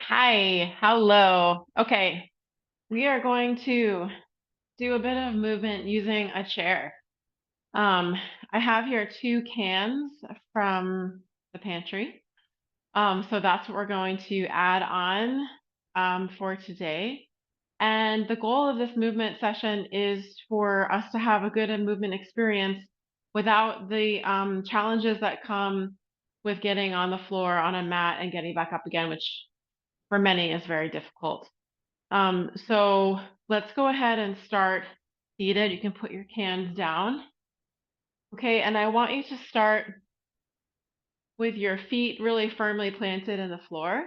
Hi, hello. Okay, we are going to do a bit of movement using a chair. Um, I have here two cans from the pantry. So that's what we're going to add on for today. And the goal of this movement session is for us to have a good movement experience without the challenges that come with getting on the floor on a mat and getting back up again, which for many is very difficult. So let's go ahead and start seated. You can put your cans down. Okay, and I want you to start with your feet really firmly planted in the floor,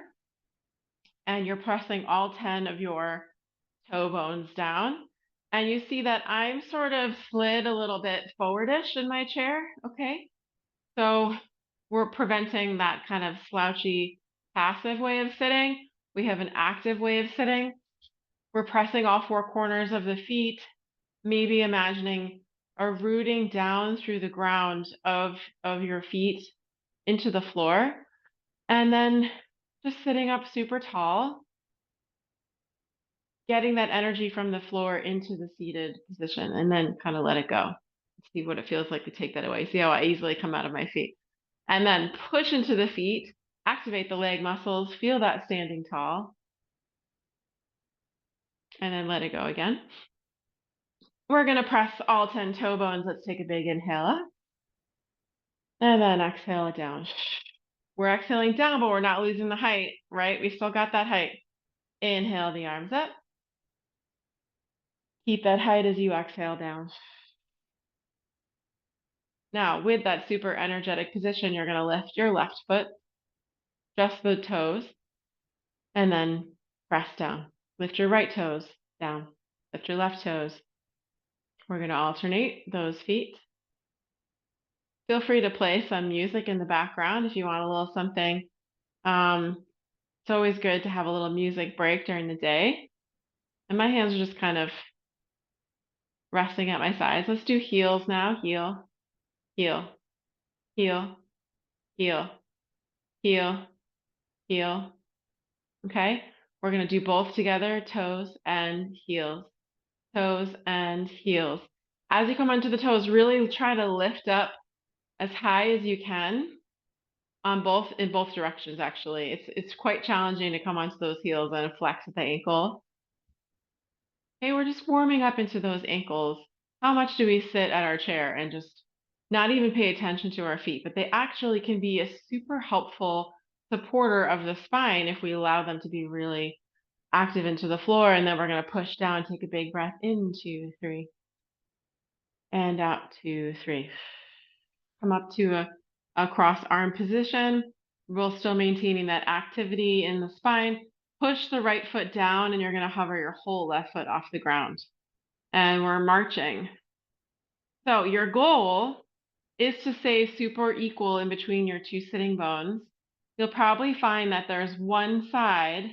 and you're pressing all 10 of your toe bones down. And you see that I'm sort of slid a little bit forwardish in my chair, okay? So we're preventing that kind of slouchy, passive way of sitting. We have an active way of sitting. We're pressing all four corners of the feet, maybe imagining a rooting down through the ground of your feet into the floor, and then just sitting up super tall, getting that energy from the floor into the seated position, and then kind of let it go. See what it feels like to take that away. See how I easily come out of my feet. And then push into the feet, activate the leg muscles, feel that standing tall, and then let it go again. We're going to press all 10 toe bones. Let's take a big inhale. And then exhale it down. We're exhaling down, but we're not losing the height, right? We still got that height. Inhale the arms up. Keep that height as you exhale down. Now, with that super energetic position, you're going to lift your left foot, just the toes, and then press down. Lift your right toes down. Lift your left toes. We're going to alternate those feet. Feel free to play some music in the background if you want a little something. It's always good to have a little music break during the day. And my hands are just kind of resting at my sides. Let's do heels now. Heel, heel, heel, heel, heel, heel. Okay? We're going to do both together, toes and heels, toes and heels. As you come onto the toes, really try to lift up as high as you can on in both directions, actually. It's quite challenging to come onto those heels and flex at the ankle. Okay, we're just warming up into those ankles. How much do we sit at our chair and just not even pay attention to our feet? But they actually can be a super helpful supporter of the spine if we allow them to be really active into the floor. And then we're going to push down, take a big breath in, 2, 3, and out, 2, 3. Come up to a cross arm position. We're still maintaining that activity in the spine. Push the right foot down, and you're going to hover your whole left foot off the ground. And we're marching. So your goal is to stay super equal in between your two sitting bones. You'll probably find that there's one side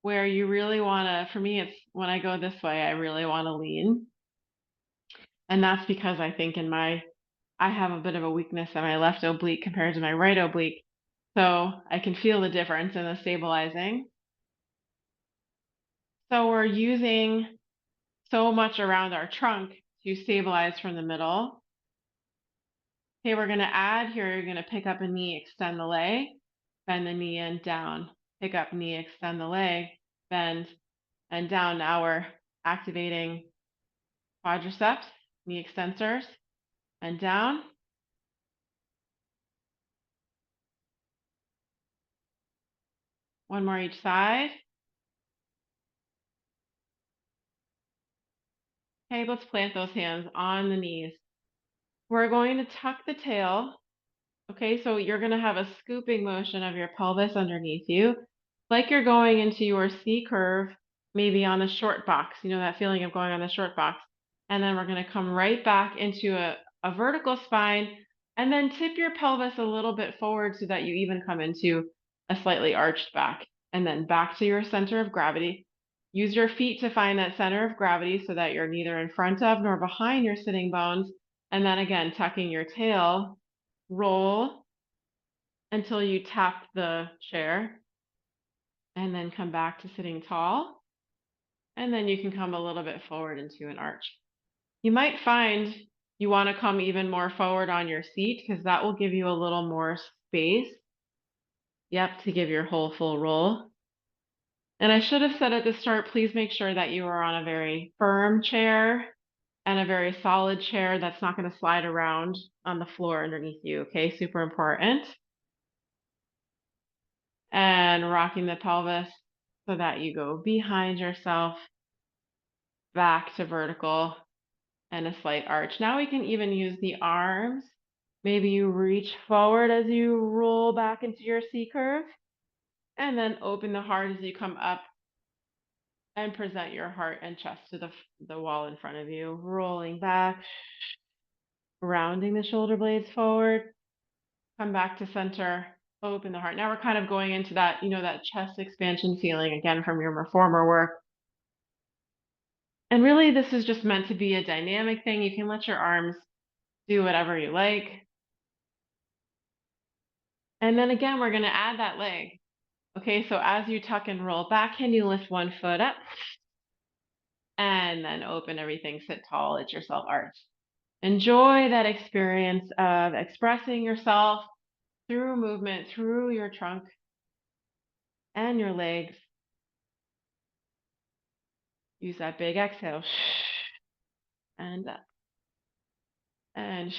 where you really want to, for me, it's when I go this way, I really want to lean. And that's because I think I have a bit of a weakness in my left oblique compared to my right oblique. So I can feel the difference in the stabilizing. So we're using so much around our trunk to stabilize from the middle. Okay, we're going to add here, you're going to pick up a knee, extend the leg, bend the knee and down, pick up knee, extend the leg, bend and down. Now we're activating quadriceps, knee extensors, and down. One more each side. Okay, let's plant those hands on the knees. We're going to tuck the tail. Okay, so you're going to have a scooping motion of your pelvis underneath you, like you're going into your C curve, maybe on a short box, you know, that feeling of going on the short box. And then we're going to come right back into a vertical spine, and then tip your pelvis a little bit forward so that you even come into a slightly arched back, and then back to your center of gravity. Use your feet to find that center of gravity so that you're neither in front of nor behind your sitting bones. And then again, tucking your tail, roll until you tap the chair and then come back to sitting tall. And then you can come a little bit forward into an arch. You might find you want to come even more forward on your seat because that will give you a little more space. Yep, to give your whole full roll. And I should have said at the start, please make sure that you are on a very firm chair and a very solid chair that's not going to slide around on the floor underneath you. Okay, super important. And rocking the pelvis so that you go behind yourself, back to vertical, and a slight arch. Now we can even use the arms. Maybe you reach forward as you roll back into your C curve, and then open the heart as you come up and present your heart and chest to the wall in front of you, rolling back, rounding the shoulder blades forward, come back to center, open the heart. Now we're kind of going into that, that chest expansion feeling again from your reformer work. And really, this is just meant to be a dynamic thing. You can let your arms do whatever you like. And then again, we're going to add that leg. Okay, so as you tuck and roll back, can you lift one foot up? And then open everything, sit tall, let yourself arch. Enjoy that experience of expressing yourself through movement, through your trunk and your legs. Use that big exhale. And up. And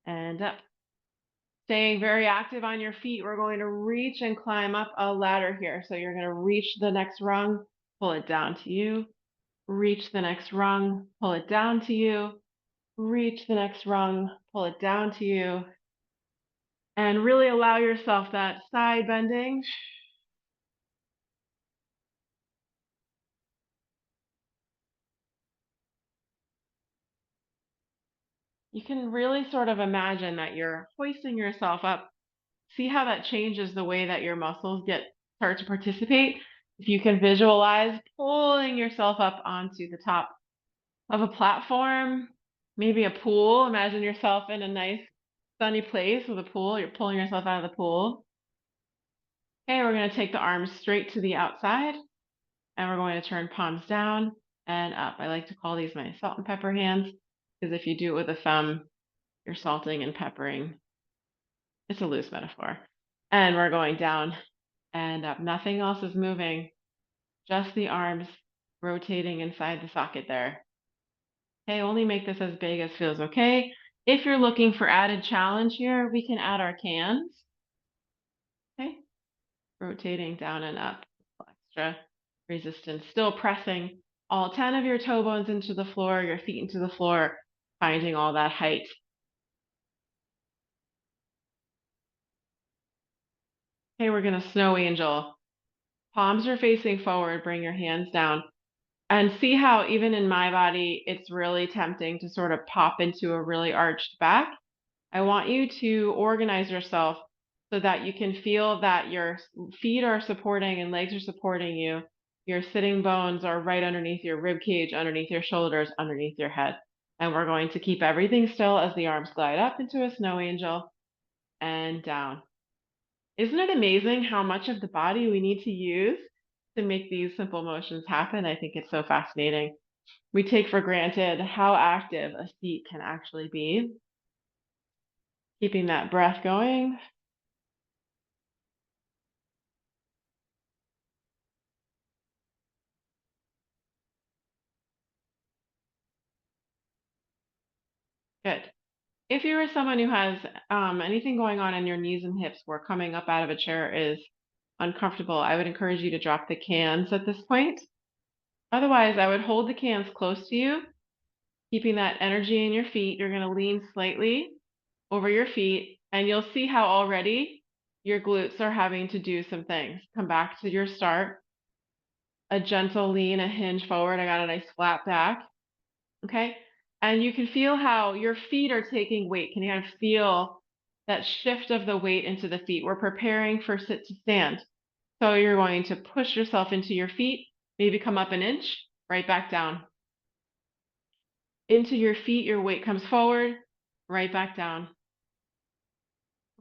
and up. Staying very active on your feet, we're going to reach and climb up a ladder here. So you're going to reach the next rung, pull it down to you. Reach the next rung, pull it down to you. Reach the next rung, pull it down to you. And really allow yourself that side bending. You can really sort of imagine that you're hoisting yourself up. See how that changes the way that your muscles start to participate. If you can visualize pulling yourself up onto the top of a platform, maybe a pool. Imagine yourself in a nice sunny place with a pool. You're pulling yourself out of the pool. Okay, we're going to take the arms straight to the outside, and we're going to turn palms down and up. I like to call these my salt and pepper hands, because if you do it with a thumb, you're salting and peppering. It's a loose metaphor. And we're going down and up. Nothing else is moving, just the arms rotating inside the socket there. Okay, only make this as big as feels okay. If you're looking for added challenge here, we can add our cans. Okay, rotating down and up, extra resistance. Still pressing all 10 of your toe bones into the floor, your feet into the floor, finding all that height. Okay, we're gonna snow angel. Palms are facing forward, bring your hands down. And see how even in my body, it's really tempting to sort of pop into a really arched back. I want you to organize yourself so that you can feel that your feet are supporting and legs are supporting you. Your sitting bones are right underneath your rib cage, underneath your shoulders, underneath your head. And we're going to keep everything still as the arms glide up into a snow angel and down. Isn't it amazing how much of the body we need to use to make these simple motions happen? I think it's so fascinating. We take for granted how active a seat can actually be. Keeping that breath going. Good. If you are someone who has anything going on in your knees and hips where coming up out of a chair is uncomfortable, I would encourage you to drop the cans at this point. Otherwise, I would hold the cans close to you, keeping that energy in your feet. You're going to lean slightly over your feet, and you'll see how already your glutes are having to do some things. Come back to your start. A gentle lean, a hinge forward. I got a nice flat back. Okay. And you can feel how your feet are taking weight. Can you kind of feel that shift of the weight into the feet? We're preparing for sit to stand. So you're going to push yourself into your feet, maybe come up an inch, right back down. Into your feet, your weight comes forward, right back down.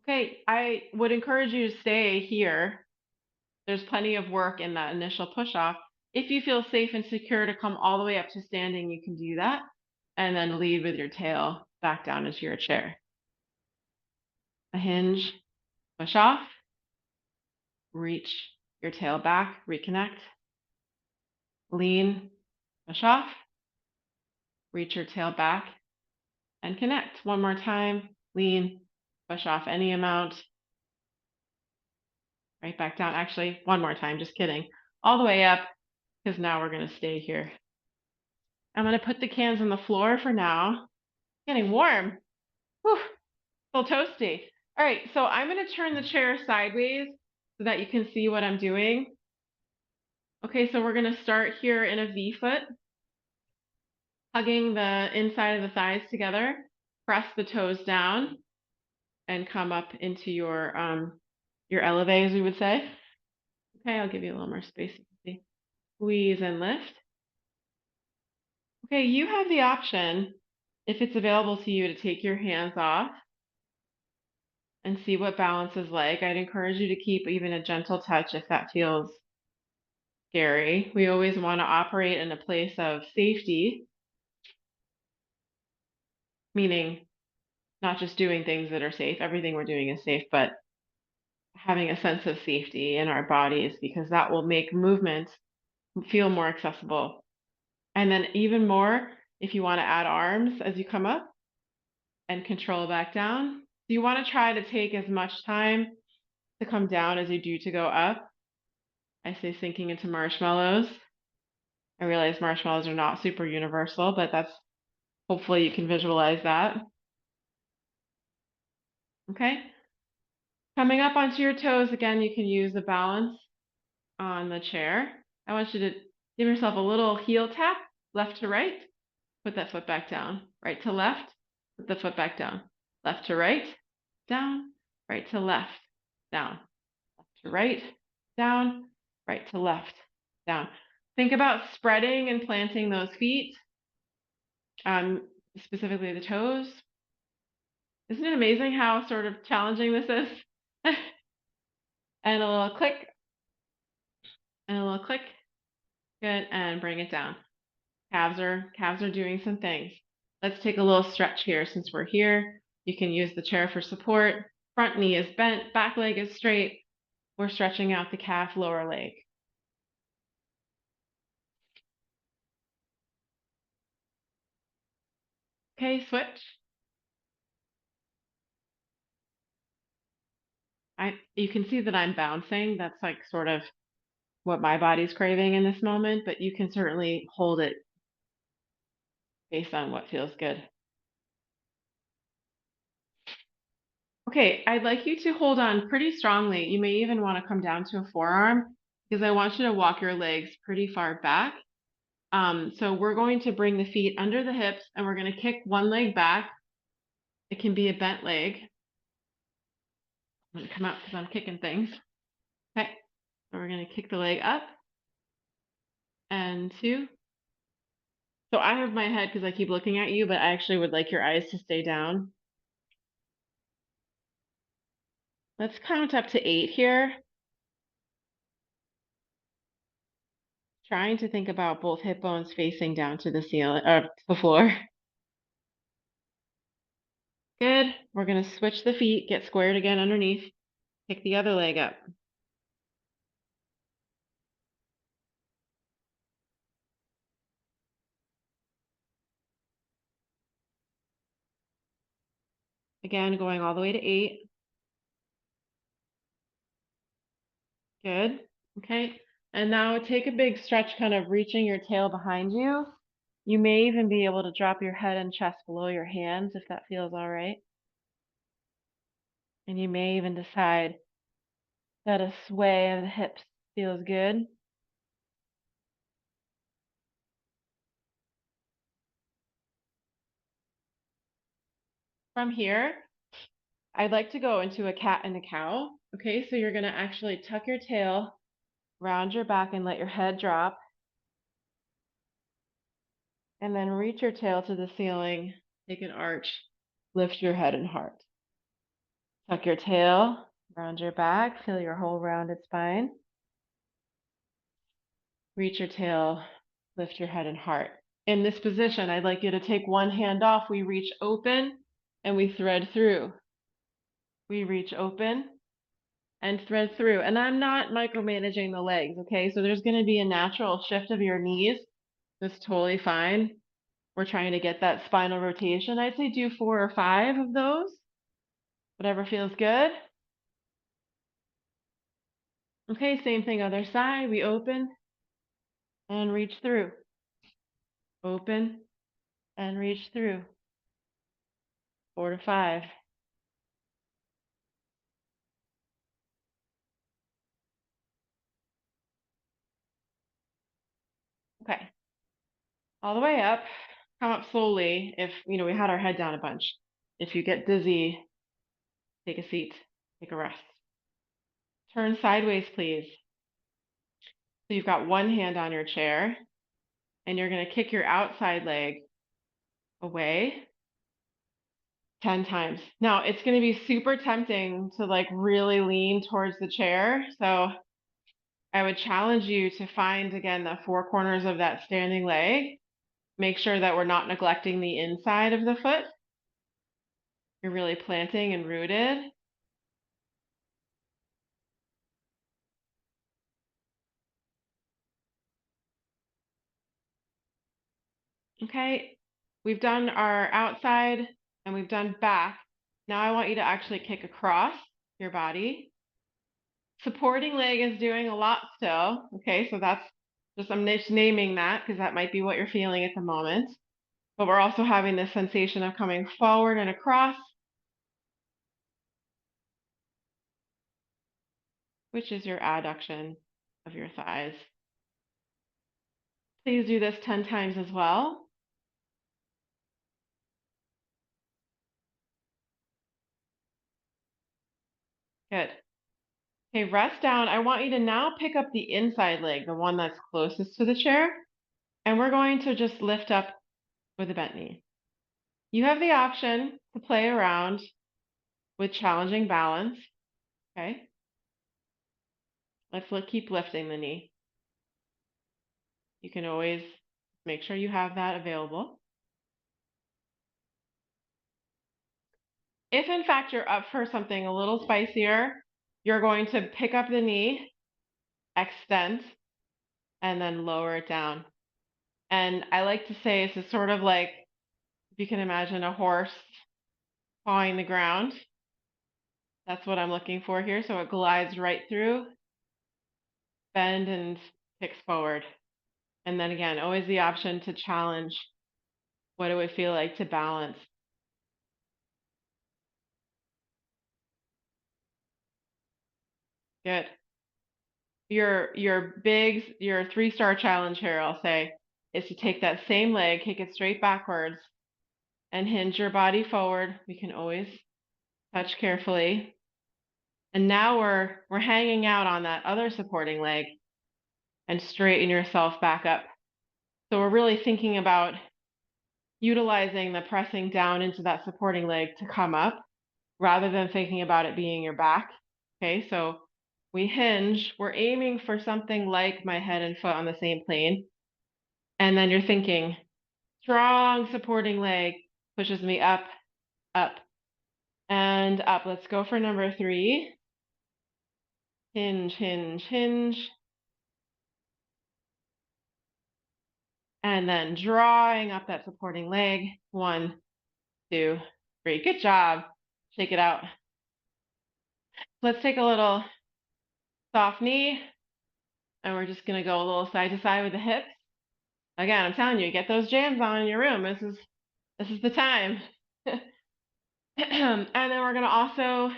Okay, I would encourage you to stay here There's plenty of work in that initial push off. If you feel safe and secure to come all the way up to standing, you can do that. And then lead with your tail back down into your chair. A hinge, push off, reach your tail back, reconnect, lean, push off, reach your tail back, and connect. One more time, lean, push off any amount, right back down. Actually, one more time, just kidding. All the way up, because now we're going to stay here. I'm going to put the cans on the floor for now. Getting warm. Whew, a little toasty. All right, so I'm going to turn the chair sideways so that you can see what I'm doing. Okay, so we're going to start here in a V foot, hugging the inside of the thighs together. Press the toes down and come up into your eleve, as we would say. Okay, I'll give you a little more space. Squeeze and lift. Okay, you have the option, if it's available to you, to take your hands off and see what balance is like. I'd encourage you to keep even a gentle touch if that feels scary. We always want to operate in a place of safety, meaning not just doing things that are safe. Everything we're doing is safe, but having a sense of safety in our bodies, because that will make movement feel more accessible. And then even more, if you want to add arms as you come up and control back down. So you want to try to take as much time to come down as you do to go up. I say sinking into marshmallows. I realize marshmallows are not super universal, but that's, hopefully you can visualize that. Okay. Coming up onto your toes, again, you can use the balance on the chair. I want you to give yourself a little heel tap, left to right, put that foot back down, right to left, put the foot back down, left to right, down, right to left, down, left to right, down, right to left, down. Think about spreading and planting those feet, specifically the toes. Isn't it amazing how sort of challenging this is? And a little click, and a little click. Good, and bring it down. Calves are doing some things. Let's take a little stretch here since we're here. You can use the chair for support. Front knee is bent, back leg is straight. We're stretching out the calf, lower leg. Okay, switch. You can see that I'm bouncing. That's like sort of what my body's craving in this moment, but you can certainly hold it based on what feels good. Okay, I'd like you to hold on pretty strongly. You may even want to come down to a forearm because I want you to walk your legs pretty far back. So we're going to bring the feet under the hips and we're going to kick one leg back. It can be a bent leg. I'm going to come out because I'm kicking things. Okay, so we're going to kick the leg up and two. So I have my head because I keep looking at you, but I actually would like your eyes to stay down. Let's count up to 8 here. Trying to think about both hip bones facing down to the ceiling or the floor. Good. We're going to switch the feet, get squared again underneath. Kick the other leg up. Again, going all the way to 8. Good. Okay. And now take a big stretch, kind of reaching your tail behind you. You may even be able to drop your head and chest below your hands if that feels all right. And you may even decide that a sway of the hips feels good. From here, I'd like to go into a cat and a cow. Okay, so you're going to actually tuck your tail, round your back, and let your head drop. And then reach your tail to the ceiling, take an arch, lift your head and heart. Tuck your tail, round your back, feel your whole rounded spine. Reach your tail, lift your head and heart. In this position, I'd like you to take one hand off. We reach open and we thread through. We reach open and thread through. And I'm not micromanaging the legs, okay? So there's going to be a natural shift of your knees. That's totally fine. We're trying to get that spinal rotation. I'd say do 4 or 5 of those, whatever feels good. Okay, same thing, other side. We open and reach through. Open and reach through. 4 to 5. Okay. All the way up. Come up slowly. If, we had our head down a bunch. If you get dizzy, take a seat. Take a rest. Turn sideways, please. So you've got one hand on your chair, and you're going to kick your outside leg away 10 times. Now, it's going to be super tempting to really lean towards the chair. So I would challenge you to find, again, the 4 corners of that standing leg. Make sure that we're not neglecting the inside of the foot. You're really planting and rooted. Okay, we've done our outside and we've done back. Now I want you to actually kick across your body. Supporting leg is doing a lot still. Okay, so I'm just naming that because that might be what you're feeling at the moment. But we're also having this sensation of coming forward and across, which is your adduction of your thighs. Please do this 10 times as well. Good. Okay, rest down. I want you to now pick up the inside leg, the one that's closest to the chair, and we're going to just lift up with a bent knee. You have the option to play around with challenging balance. Okay. Let's keep lifting the knee. You can always make sure you have that available. If in fact you're up for something a little spicier, you're going to pick up the knee, extend, and then lower it down. And I like to say this is sort of like, if you can imagine a horse pawing the ground. That's what I'm looking for here. So it glides right through, bend and kicks forward. And then again, always the option to challenge what it would feel like to balance. Good. Your 3-star challenge here, I'll say, is to take that same leg, kick it straight backwards, and hinge your body forward. We can always touch carefully. And now we're hanging out on that other supporting leg and straighten yourself back up. So we're really thinking about utilizing the pressing down into that supporting leg to come up rather than thinking about it being your back. Okay, so we hinge, we're aiming for something like my head and foot on the same plane. And then you're thinking, strong supporting leg pushes me up, up, and up. Let's go for number 3. Hinge, hinge, hinge. And then drawing up that supporting leg. 1, 2, 3. Good job. Shake it out. Let's take a little soft knee. And we're just going to go a little side to side with the hips. Again, I'm telling you, get those jams on in your room. This is the time. And then we're going to also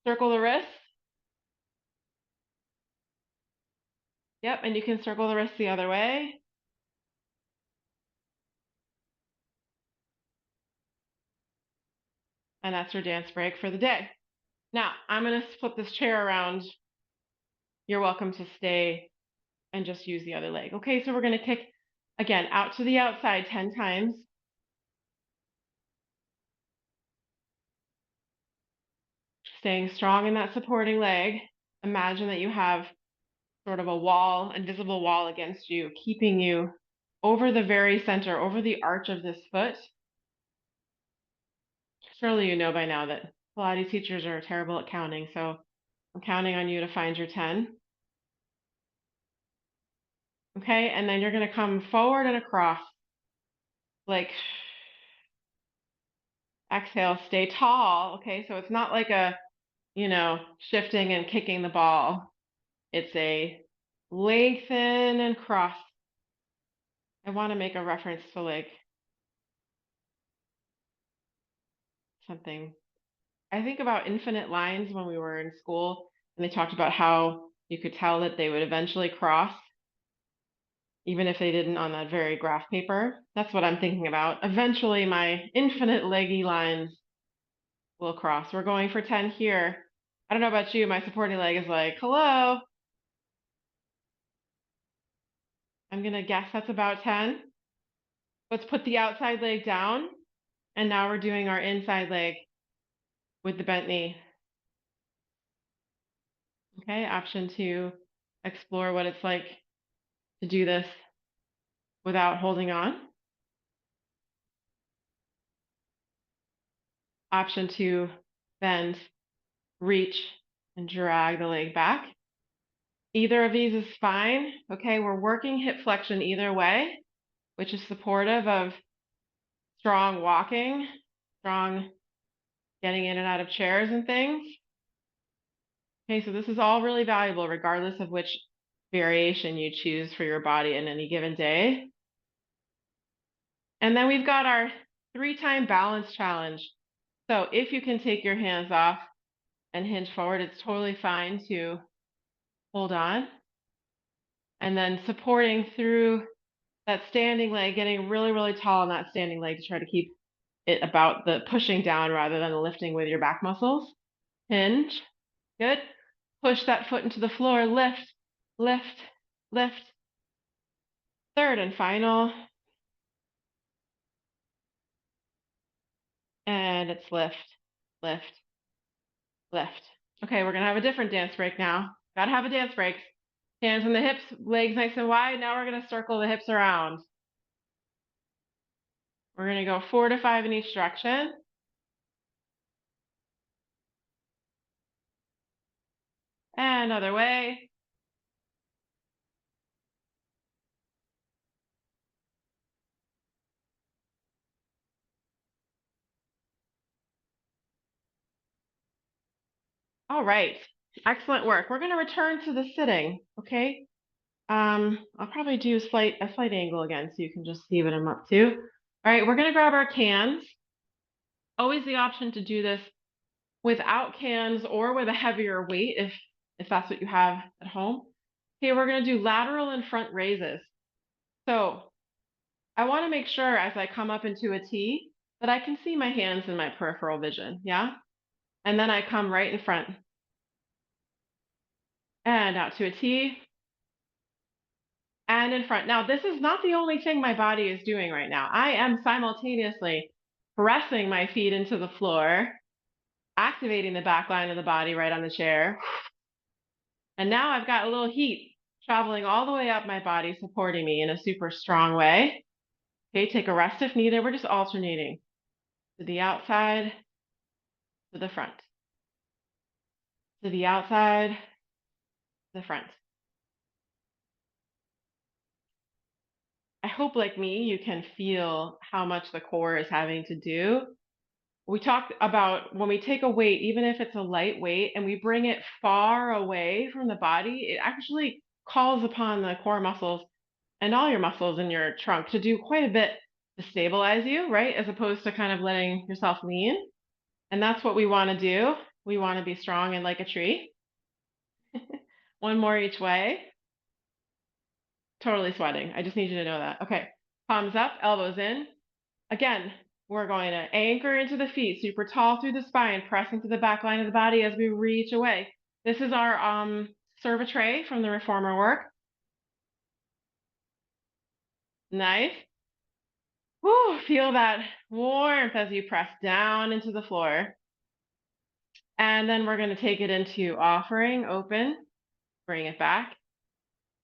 circle the wrists. Yep, and you can circle the wrists the other way. And that's your dance break for the day. Now, I'm going to flip this chair around. You're welcome to stay and just use the other leg. Okay, so we're going to kick, again, out to the outside 10 times. Staying strong in that supporting leg. Imagine that you have sort of a wall, invisible wall against you, keeping you over the very center, over the arch of this foot. Surely you know by now that Pilates teachers are terrible at counting, so I'm counting on you to find your 10. Okay, and then you're going to come forward and across. Like, exhale, stay tall. Okay, so it's not like a, shifting and kicking the ball. It's a lengthen and cross. I want to make a reference to like something. I think about infinite lines when we were in school, and they talked about how you could tell that they would eventually cross, even if they didn't on that very graph paper. That's what I'm thinking about. Eventually, my infinite leggy lines will cross. We're going for 10 here. I don't know about you, my supporting leg is like, hello. I'm going to guess that's about 10. Let's put the outside leg down. And now we're doing our inside leg with the bent knee. Okay, option 2, explore what it's like to do this without holding on. Option 2, bend, reach, and drag the leg back. Either of these is fine. Okay, we're working hip flexion either way, which is supportive of strong walking, strong getting in and out of chairs and things. Okay, so this is all really valuable regardless of which variation you choose for your body in any given day. And then we've got our 3-time balance challenge. So if you can take your hands off and hinge forward, it's totally fine to hold on. And then supporting through that standing leg, getting really, really tall on that standing leg to try to keep it about the pushing down rather than lifting with your back muscles. Hinge, good. Push that foot into the floor, lift, lift, lift. Third and final. And it's lift, lift, lift. Okay, we're gonna have a different dance break now. Gotta have a dance break. Hands on the hips, legs nice and wide. Now we're gonna circle the hips around. We're gonna go 4 to 5 in each direction. And other way. All right, excellent work. We're gonna return to the sitting, okay? I'll probably do a slight angle again so you can just see what I'm up to. All right, we're gonna grab our cans. Always the option to do this without cans or with a heavier weight if that's what you have at home. Okay, we're gonna do lateral and front raises. So I wanna make sure as I come up into a T that I can see my hands in my peripheral vision, yeah? And then I come right in front. And out to a T, and in front. Now, this is not the only thing my body is doing right now. I am simultaneously pressing my feet into the floor, activating the back line of the body right on the chair. And now I've got a little heat traveling all the way up my body, supporting me in a super strong way. Okay, take a rest if needed. We're just alternating to the outside, to the front, to the outside, to the front. I hope, like me, you can feel how much the core is having to do. We talked about when we take a weight, even if it's a light weight, and we bring it far away from the body, it actually calls upon the core muscles and all your muscles in your trunk to do quite a bit to stabilize you, right? As opposed to kind of letting yourself lean. And that's what we want to do. We want to be strong and like a tree. One more each way. Totally sweating. I just need you to know that. Okay. Palms up, elbows in. Again, we're going to anchor into the feet, super tall through the spine, pressing to the back line of the body as we reach away. This is our serve a tray from the reformer work. Nice. Whew, feel that warmth as you press down into the floor. And then we're going to take it into offering, open, bring it back.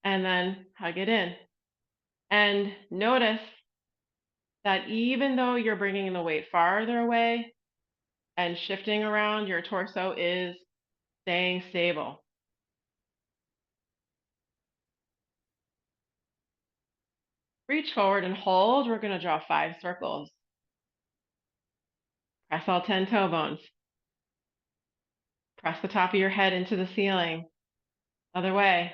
and then hug it in. And notice that even though you're bringing the weight farther away and shifting around, your torso is staying stable. Reach forward and hold. We're going to draw 5 circles. Press all 10 toe bones. Press the top of your head into the ceiling. Other way.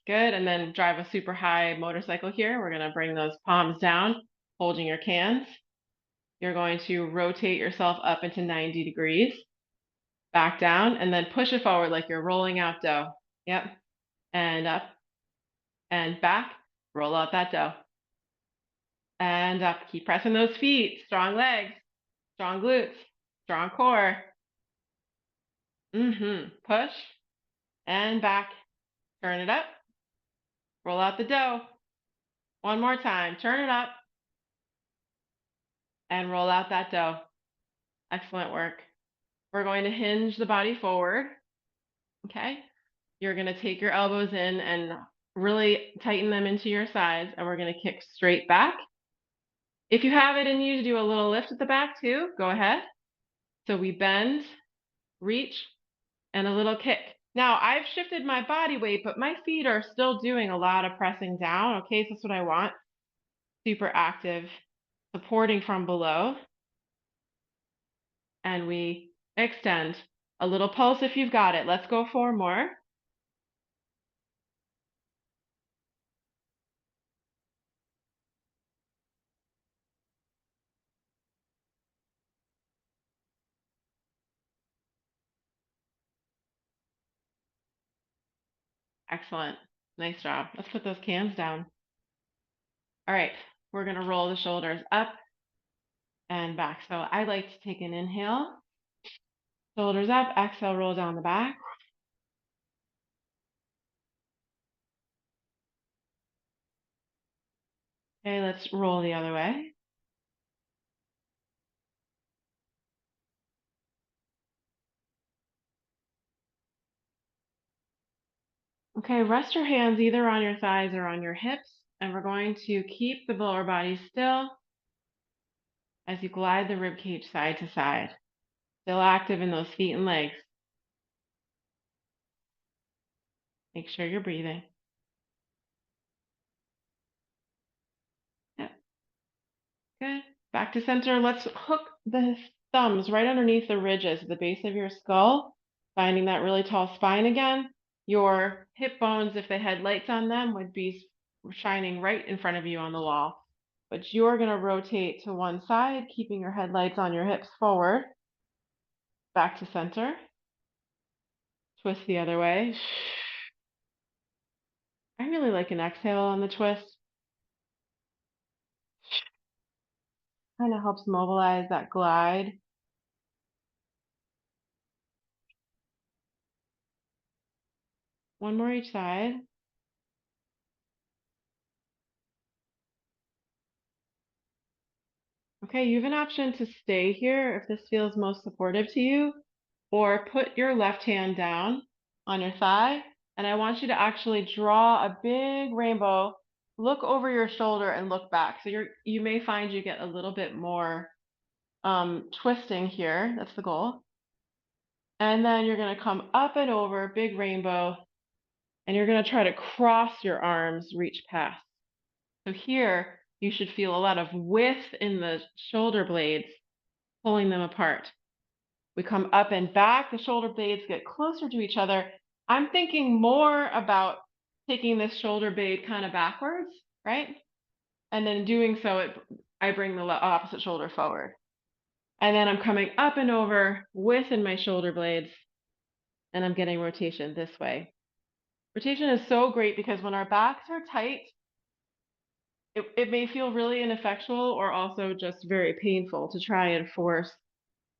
Good. And then drive a super high motorcycle here. We're going to bring those palms down, holding your cans. You're going to rotate yourself up into 90 degrees. Back down, and then push it forward like you're rolling out dough. Yep. And up and back. Roll out that dough. And up. Keep pressing those feet. Strong legs, strong glutes, strong core. Push and back. Turn it up. Roll out the dough. One more time. Turn it up and roll out that dough. Excellent work. We're going to hinge the body forward. Okay. You're going to take your elbows in and really tighten them into your sides, and we're going to kick straight back. If you have it in you to do a little lift at the back too, go ahead. So we bend, reach, and a little kick. Now I've shifted my body weight, but my feet are still doing a lot of pressing down. Okay, so that's what I want. Super active, supporting from below. And we extend. A little pulse if you've got it. Let's go 4 more. Excellent. Nice job. Let's put those cans down. All right, we're going to roll the shoulders up and back. So I like to take an inhale, shoulders up, exhale, roll down the back. Okay, let's roll the other way. Okay, rest your hands either on your thighs or on your hips, and we're going to keep the lower body still as you glide the rib cage side to side. Still active in those feet and legs. Make sure you're breathing. Yep. Good. Back to center. Let's hook the thumbs right underneath the ridges at the base of your skull, finding that really tall spine again. Your hip bones, if they had lights on them, would be shining right in front of you on the wall. But you're going to rotate to one side, keeping your headlights on your hips forward. Back to center. Twist the other way. I really like an exhale on the twist. Kind of helps mobilize that glide. One more each side. Okay, you have an option to stay here if this feels most supportive to you, or put your left hand down on your thigh, and I want you to actually draw a big rainbow, look over your shoulder and look back. So you may find you get a little bit more twisting here. That's the goal. And then you're going to come up and over, big rainbow, and you're going to try to cross your arms, reach past. So here, you should feel a lot of width in the shoulder blades, pulling them apart. We come up and back, the shoulder blades get closer to each other. I'm thinking more about taking this shoulder blade kind of backwards, right? And then doing so, I bring the opposite shoulder forward. And then I'm coming up and over within my shoulder blades, and I'm getting rotation this way. Rotation is so great because when our backs are tight, it may feel really ineffectual or also just very painful to try and force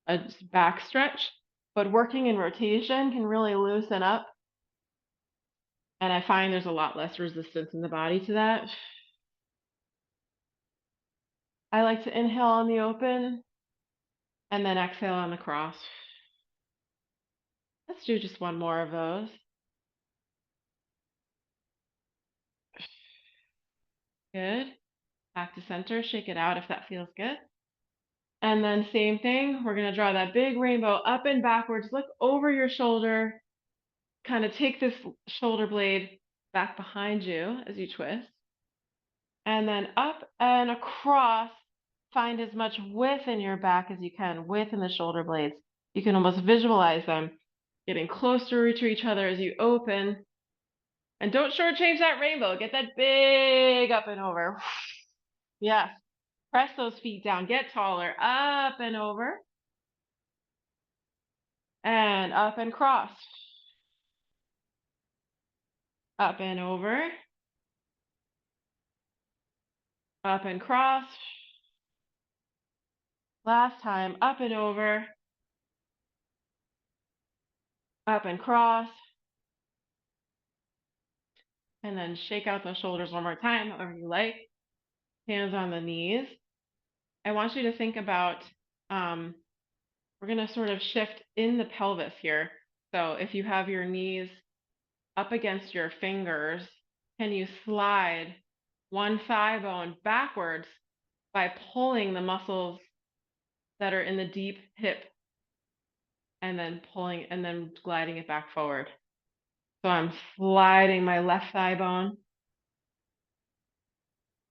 a back stretch, but working in rotation can really loosen up. And I find there's a lot less resistance in the body to that. I like to inhale on the open And then exhale on the cross. Let's do just one more of those. Good. Back to center. Shake it out if that feels good. And then same thing. We're going to draw that big rainbow up and backwards. Look over your shoulder. Kind of take this shoulder blade back behind you as you twist. And then up and across. Find as much width in your back as you can, width in the shoulder blades. You can almost visualize them getting closer to each other as you open. And don't shortchange that rainbow. Get that big up and over. Yes. Press those feet down. Get taller. Up and over. And up and cross. Up and over. Up and cross. Last time. Up and over. Up and cross. And then shake out those shoulders one more time, however you like. Hands on the knees. I want you to think about, we're going to sort of shift in the pelvis here. So if you have your knees up against your fingers, can you slide one thigh bone backwards by pulling the muscles that are in the deep hip and then pulling and then gliding it back forward? So I'm sliding my left thigh bone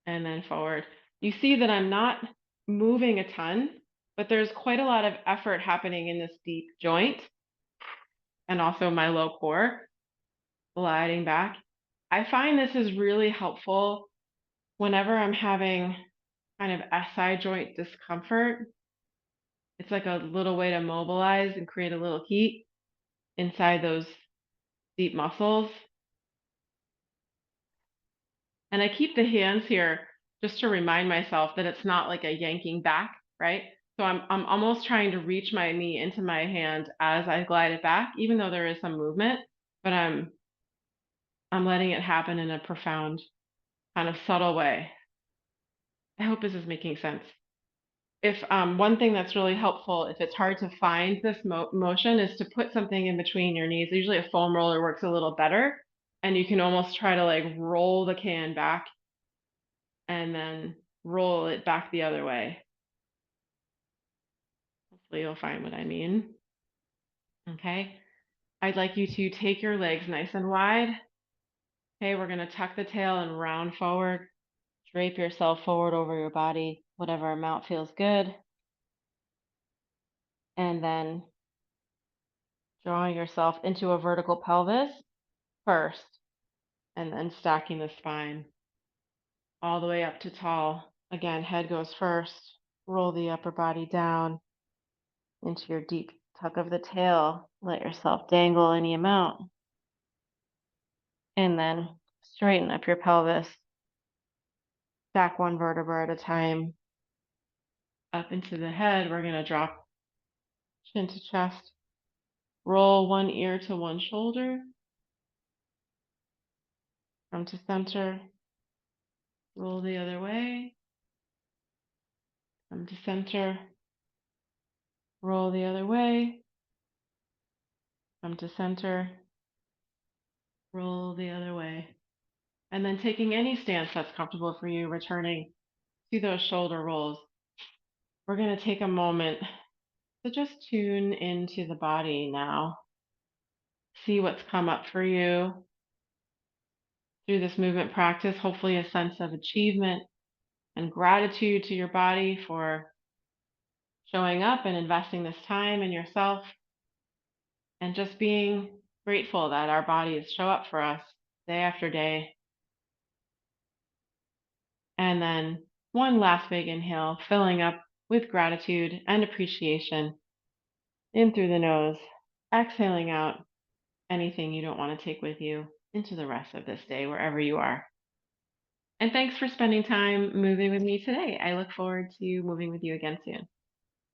and then forward. You see that I'm not moving a ton, but there's quite a lot of effort happening in this deep joint and also my low core, gliding back. I find this is really helpful whenever I'm having kind of SI joint discomfort. It's like a little way to mobilize and create a little heat inside those deep muscles. And I keep the hands here just to remind myself that it's not like a yanking back, right? So I'm almost trying to reach my knee into my hand as I glide it back, even though there is some movement, but I'm letting it happen in a profound, kind of subtle way. I hope this is making sense. If one thing that's really helpful, if it's hard to find this motion, is to put something in between your knees. Usually a foam roller works a little better, and you can almost try to like roll the can back and then roll it back the other way. Hopefully you'll find what I mean. Okay. I'd like you to take your legs nice and wide. Okay, we're going to tuck the tail and round forward. Drape yourself forward over your body, whatever amount feels good. And then drawing yourself into a vertical pelvis first, and then stacking the spine all the way up to tall. Again, head goes first. Roll the upper body down into your deep tuck of the tail. Let yourself dangle any amount. And then straighten up your pelvis. Stack one vertebra at a time. Up into the head, we're going to drop chin to chest. Roll one ear to one shoulder. Come to center. Roll the other way. Come to center. Roll the other way. Come to center. Roll the other way. And then taking any stance that's comfortable for you, returning to those shoulder rolls. We're going to take a moment to just tune into the body now. See what's come up for you through this movement practice. Hopefully a sense of achievement and gratitude to your body for showing up and investing this time in yourself, and just being grateful that our bodies show up for us day after day. And then one last big inhale, filling up with gratitude and appreciation. In through the nose, exhaling out anything you don't want to take with you into the rest of this day, wherever you are. And thanks for spending time moving with me today. I look forward to moving with you again soon.